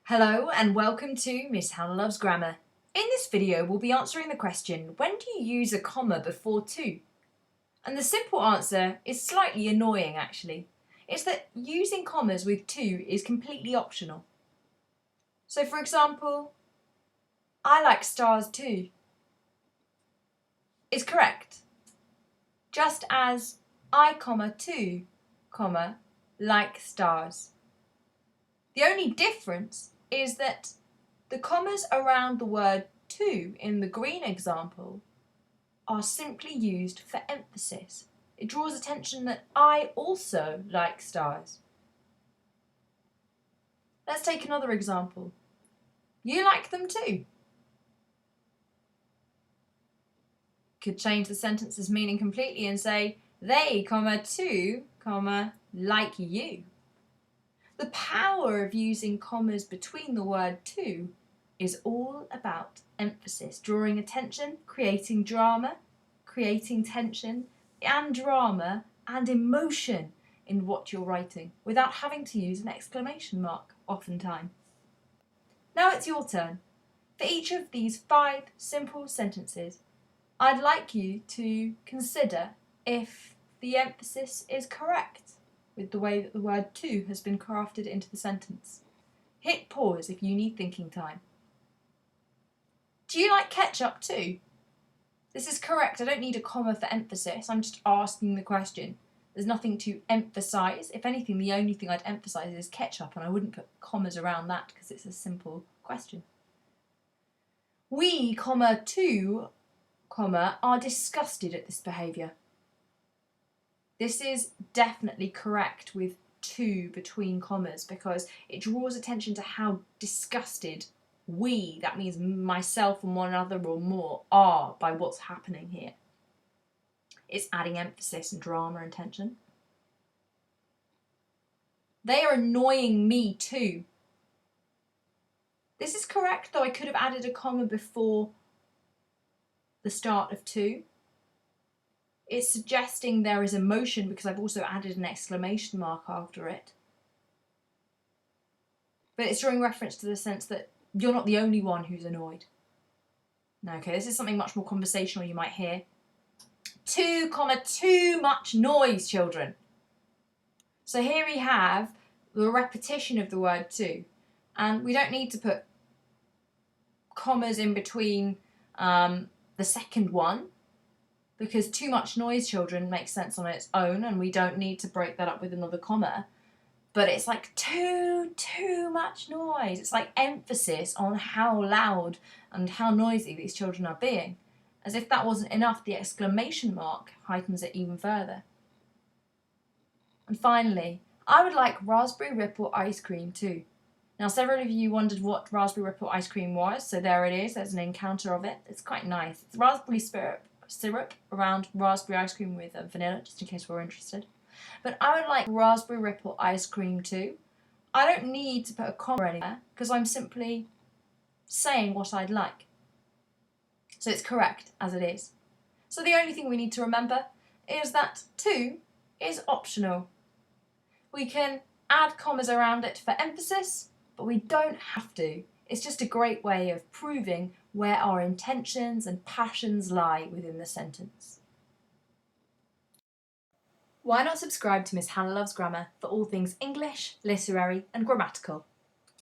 Hello and welcome to Miss Hannah Loves Grammar. In this video we'll be answering the question, when do you use a comma before to? And the simple answer is slightly annoying actually. It's that using commas with to is completely optional. So for example, I like stars too is correct. Just as I, too, like stars. The only difference is that the commas around the word to in the green example are simply used for emphasis. It draws attention that I also like stars. Let's take another example. You like them too. Could change the sentence's meaning completely and say, they, too, like you. The power of using commas between the word to is all about emphasis, drawing attention, creating drama, creating tension and drama and emotion in what you're writing without having to use an exclamation mark oftentimes. Now it's your turn. For each of these 5 simple sentences, I'd like you to consider if the emphasis is correct with the way that the word to has been crafted into the sentence. Hit pause if you need thinking time. Do you like ketchup too? This is correct. I don't need a comma for emphasis. I'm just asking the question. There's nothing to emphasise. If anything, the only thing I'd emphasise is ketchup, and I wouldn't put commas around that because it's a simple question. We, too, are disgusted at this behaviour. This is definitely correct with to between commas because it draws attention to how disgusted we, that means myself and one another or more, are by what's happening here. It's adding emphasis and drama and tension. They are annoying me too. This is correct, though I could have added a comma before the start of to. It's suggesting there is emotion because I've also added an exclamation mark after it. But it's drawing reference to the sense that you're not the only one who's annoyed. No, okay, this is something much more conversational you might hear. Too much noise, children. So here we have the repetition of the word to. And we don't need to put commas in between the second one, because too much noise, children, makes sense on its own, and we don't need to break that up with another comma. But it's like too much noise. It's like emphasis on how loud and how noisy these children are being. As if that wasn't enough, the exclamation mark heightens it even further. And finally, I would like raspberry ripple ice cream too. Now, several of you wondered what raspberry ripple ice cream was, so there it is. There's an encounter of it. It's quite nice. It's raspberry syrup around raspberry ice cream with vanilla, just in case we're interested. But I would like raspberry ripple ice cream too. I don't need to put a comma anywhere because I'm simply saying what I'd like. So it's correct as it is. So the only thing we need to remember is that to is optional. We can add commas around it for emphasis, but we don't have to. It's just a great way of proving where our intentions and passions lie within the sentence. Why not subscribe to Miss Hannah Loves Grammar for all things English, literary and grammatical?